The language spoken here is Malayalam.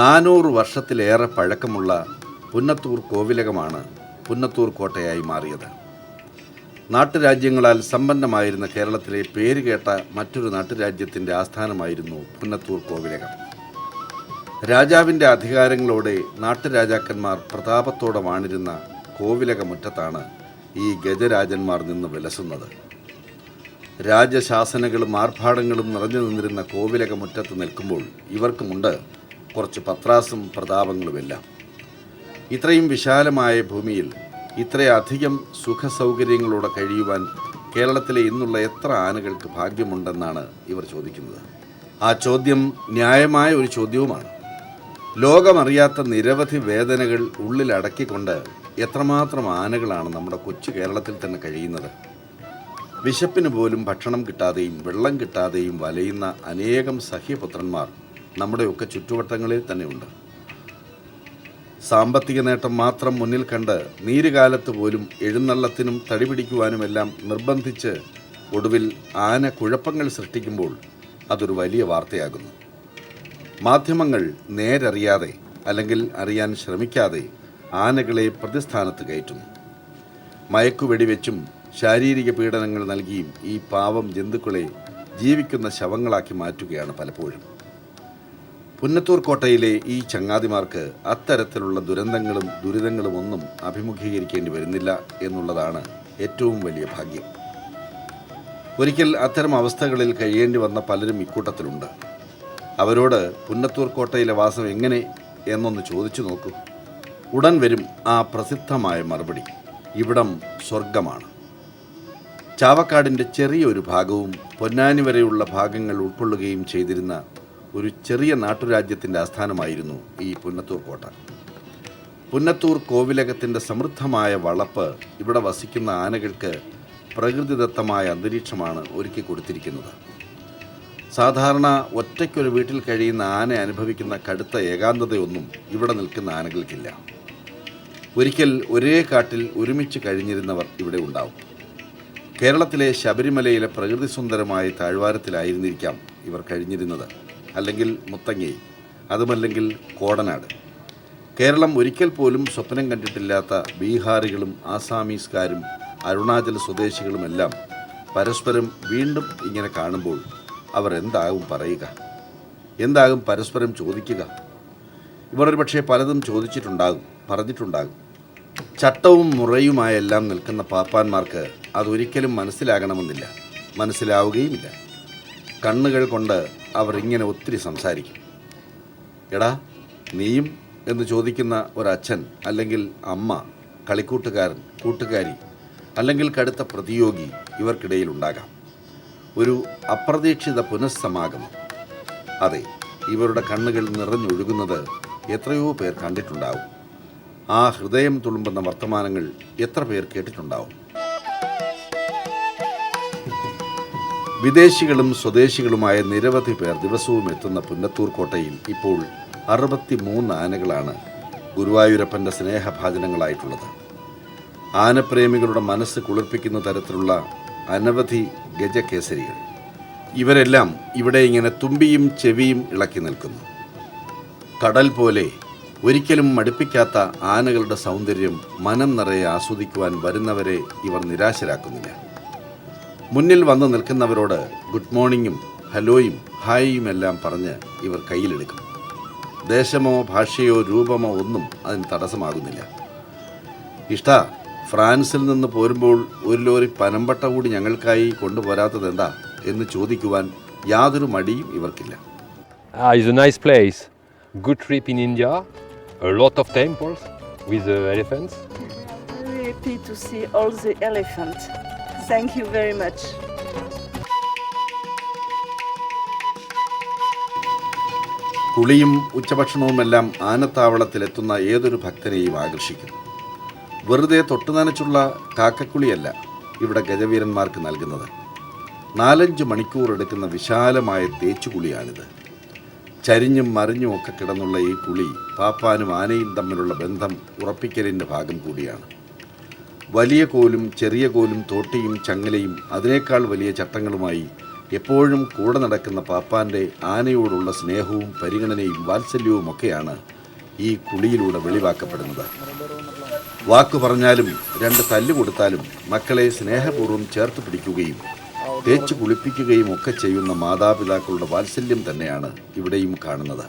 നാനൂറ് വർഷത്തിലേറെ പഴക്കമുള്ള പുന്നത്തൂർ കോവിലകമാണ് പുന്നത്തൂർ കോട്ടയായി മാറിയത്. നാട്ടുരാജ്യങ്ങളാൽ സമ്പന്നമായിരുന്ന കേരളത്തിലെ പേരുകേട്ട മറ്റൊരു നാട്ടുരാജ്യത്തിൻ്റെ ആസ്ഥാനമായിരുന്നു പുന്നത്തൂർ കോവിലകം. രാജാവിൻ്റെ അധികാരങ്ങളോടെ നാട്ടുരാജാക്കന്മാർ പ്രതാപത്തോടെ വാണിരുന്ന കോവിലകമുറ്റത്താണ് ഈ ഗജരാജന്മാർ നിന്ന് വിലസുന്നത്. രാജശാസനകളും ആർഭാടങ്ങളും നിറഞ്ഞു നിന്നിരുന്ന കോവിലകമുറ്റത്ത് നിൽക്കുമ്പോൾ ഇവർക്കുമുണ്ട് കുറച്ച് പത്രാസും പ്രതാപങ്ങളുമെല്ലാം. ഇത്രയും വിശാലമായ ഭൂമിയിൽ ഇത്രയധികം സുഖസൗകര്യങ്ങളോടെ കഴിയുവാൻ കേരളത്തിലെ ഇന്നുള്ള എത്ര ആനകൾക്ക് ഭാഗ്യമുണ്ടെന്നാണ് ഇവർ ചോദിക്കുന്നത്. ആ ചോദ്യം ന്യായമായ ഒരു ചോദ്യവുമാണ്. ലോകമറിയാത്ത നിരവധി വേദനകൾ ഉള്ളിലടക്കിക്കൊണ്ട് എത്രമാത്രം ആനകളാണ് നമ്മുടെ കൊച്ചു കേരളത്തിൽ തന്നെ കഴിയുന്നത്. വിശപ്പിന് പോലും ഭക്ഷണം കിട്ടാതെയും വെള്ളം കിട്ടാതെയും വലയുന്ന അനേകം സഹ്യപുത്രന്മാർ നമ്മുടെയൊക്കെ ചുറ്റുവട്ടങ്ങളിൽ തന്നെയുണ്ട്. സാമ്പത്തിക നേട്ടം മാത്രം മുന്നിൽ കണ്ട് നീരുകാലത്ത് പോലും എഴുന്നള്ളത്തിനും തടിപിടിക്കുവാനുമെല്ലാം നിർബന്ധിച്ച് ഒടുവിൽ ആന കുഴപ്പങ്ങൾ സൃഷ്ടിക്കുമ്പോൾ അതൊരു വലിയ വാർത്തയാകുന്നു. മാധ്യമങ്ങൾ നേരറിയാതെ അല്ലെങ്കിൽ അറിയാൻ ശ്രമിക്കാതെ ആനകളെ പ്രതിസ്ഥാനത്ത് കയറ്റുന്നു. മയക്കുവെടിവെച്ചും ശാരീരിക പീഡനങ്ങൾ നൽകിയും ഈ പാവം ജന്തുക്കളെ ജീവിക്കുന്ന ശവങ്ങളാക്കി മാറ്റുകയാണ് പലപ്പോഴും. പുന്നത്തൂർ കോട്ടയിലെ ഈ ചങ്ങാതിമാർക്ക് അത്തരത്തിലുള്ള ദുരന്തങ്ങളും ദുരിതങ്ങളും ഒന്നും അഭിമുഖീകരിക്കേണ്ടി വരുന്നില്ല എന്നുള്ളതാണ് ഏറ്റവും വലിയ ഭാഗ്യം. ഒരിക്കൽ അത്തരം അവസ്ഥകളിൽ കഴിയേണ്ടി വന്ന പലരും ഇക്കൂട്ടത്തിലുണ്ട്. അവരോട് പുന്നത്തൂർ കോട്ടയിലെ വാസം എങ്ങനെ എന്നൊന്ന് ചോദിച്ചു നോക്കൂ. ഉടൻ വരും ആ പ്രസിദ്ധമായ മറുപടി: ഇവിടം സ്വർഗമാണ്. ചാവക്കാടിൻ്റെ ചെറിയൊരു ഭാഗവും പൊന്നാനി വരെയുള്ള ഭാഗങ്ങൾ ഉൾക്കൊള്ളുകയും ചെയ്തിരുന്ന ഒരു ചെറിയ നാട്ടുരാജ്യത്തിൻ്റെ ആസ്ഥാനമായിരുന്നു ഈ പുന്നത്തൂർ കോട്ട. പുന്നത്തൂർ കോവിലകത്തിൻ്റെ സമൃദ്ധമായ വളപ്പ് ഇവിടെ വസിക്കുന്ന ആനകൾക്ക് പ്രകൃതിദത്തമായ അന്തരീക്ഷമാണ് ഒരുക്കി കൊടുത്തിരിക്കുന്നത്. സാധാരണ ഒറ്റയ്ക്കൊരു വീട്ടിൽ കഴിയുന്ന ആന അനുഭവിക്കുന്ന കടുത്ത ഏകാന്തതയൊന്നും ഇവിടെ നിൽക്കുന്ന ആനകൾക്കില്ല. ഒരിക്കൽ ഒരേ കാട്ടിൽ ഒരുമിച്ച് കഴിഞ്ഞിരുന്നവർ ഇവിടെ ഉണ്ടാവും. കേരളത്തിലെ ശബരിമലയിലെ പ്രകൃതി സുന്ദരമായ താഴ്വാരത്തിലായിരുന്നിരിക്കാം ഇവർ കഴിഞ്ഞിരുന്നത്, അല്ലെങ്കിൽ മുത്തങ്ങയിൽ, അതുമല്ലെങ്കിൽ കോടനാട്. കേരളം ഒരിക്കൽ പോലും സ്വപ്നം കണ്ടിട്ടില്ലാത്ത ബീഹാറികളും ആസാമീസുകാരും അരുണാചൽ സ്വദേശികളുമെല്ലാം പരസ്പരം വീണ്ടും ഇങ്ങനെ കാണുമ്പോൾ അവർ എന്താകും പറയുക? എന്താകും പരസ്പരം ചോദിക്കുക? ഇവർ ഒരു പക്ഷേ പലതും ചോദിച്ചിട്ടുണ്ടാകും, പറഞ്ഞിട്ടുണ്ടാകും. ചട്ടവും മുറയുമായെല്ലാം നിൽക്കുന്ന പാപ്പാന്മാർക്ക് അതൊരിക്കലും മനസ്സിലാകണമെന്നില്ല, മനസ്സിലാവുകയുമില്ല. കണ്ണുകൾ കൊണ്ട് അവർ ഇങ്ങനെ ഒത്തിരി സംസാരിക്കും. എടാ നീയും എന്ന് ചോദിക്കുന്ന ഒരച്ഛൻ അല്ലെങ്കിൽ അമ്മ, കളിക്കൂട്ടുകാരൻ, കൂട്ടുകാരി അല്ലെങ്കിൽ കടുത്ത പ്രതിയോഗി ഇവർക്കിടയിലുണ്ടാകാം. ഒരു അപ്രതീക്ഷിത പുനഃസമാഗമം. അതെ, ഇവരുടെ കണ്ണുകൾ നിറഞ്ഞൊഴുകുന്നത് എത്രയോ പേർ കണ്ടിട്ടുണ്ടാവും. ആ ഹൃദയം തുളുമ്പുന്ന വർത്തമാനങ്ങൾ എത്ര പേർ കേട്ടിട്ടുണ്ടാവും. വിദേശികളും സ്വദേശികളുമായ നിരവധി പേർ ദിവസവും എത്തുന്ന പുന്നത്തൂർ കോട്ടയിൽ ഇപ്പോൾ 63 ആനകളാണ് ഗുരുവായൂരപ്പൻ്റെ സ്നേഹഭാജനങ്ങളായിട്ടുള്ളത്. ആനപ്രേമികളുടെ മനസ്സ് കുളിർപ്പിക്കുന്ന തരത്തിലുള്ള അനവധി ഗജകേസരികൾ. ഇവരെല്ലാം ഇവിടെ ഇങ്ങനെ തുമ്പിയും ചെവിയും ഇളക്കി നിൽക്കുന്നു. കടൽ പോലെ ഒരിക്കലും മടുപ്പിക്കാത്ത ആനകളുടെ സൗന്ദര്യം മനം നിറയെ ആസ്വദിക്കുവാൻ വരുന്നവരെ ഇവർ നിരാശരാക്കുന്നില്ല. മുന്നിൽ വന്ന് നിൽക്കുന്നവരോട് ഗുഡ് മോർണിംഗും ഹലോയും ഹായിയും എല്ലാം പറഞ്ഞ് ഇവർ കയ്യിലെടുക്കും. ദേശമോ ഭാഷയോ രൂപമോ ഒന്നും അതിന് തടസ്സമാകുന്നില്ല. ഫ്രാൻസിൽ നിന്ന് പോരുമ്പോൾ ഒരു ലോറി പനമ്പട്ട കൂടി ഞങ്ങൾക്കായി കൊണ്ടുപോരാത്തതെന്താ എന്ന് ചോദിക്കുവാൻ യാതൊരു മടിയും ഇവർക്കില്ല. It's a nice place. Good trip in India. A lot of temples with elephants. Very happy to see all the elephants. Thank you very much. കുളിയും ഉച്ചഭക്ഷണവുമെല്ലാം ആനത്താവളത്തിലെത്തുന്ന ഏതൊരു ഭക്തനെയും ആകർഷിക്കും. വെറുതെ തൊട്ടുനനച്ചുള്ള കാക്കക്കുളിയല്ല ഇവിടെ ഗജവീരന്മാർക്ക് നൽകുന്നത്. 4-5 മണിക്കൂർ എടുക്കുന്ന വിശാലമായ തേച്ചുകുളിയാണിത്. ചരിഞ്ഞും മറിഞ്ഞും ഒക്കെ കിടന്നുള്ള ഈ കുളി പാപ്പാനും ആനയും തമ്മിലുള്ള ബന്ധം ഉറപ്പിക്കലിൻ്റെ ഭാഗം കൂടിയാണ്. വലിയ കോലും ചെറിയ കോലും തോട്ടിയും ചങ്ങലയും അതിനേക്കാൾ വലിയ ചട്ടങ്ങളുമായി എപ്പോഴും കൂടെ നടക്കുന്ന പാപ്പാൻ്റെ ആനയോടുള്ള സ്നേഹവും പരിഗണനയും വാത്സല്യവുമൊക്കെയാണ് ഈ കുളിയിലൂടെ വെളിവാക്കപ്പെടുന്നത്. വാക്കു പറഞ്ഞാലും 2 തല്ല് കൊടുത്താലും മക്കളെ സ്നേഹപൂർവ്വം ചേർത്ത് പിടിക്കുകയും തേച്ചു കുളിപ്പിക്കുകയും ഒക്കെ ചെയ്യുന്ന മാതാപിതാക്കളുടെ വാത്സല്യം തന്നെയാണ് ഇവിടെയും കാണുന്നത്.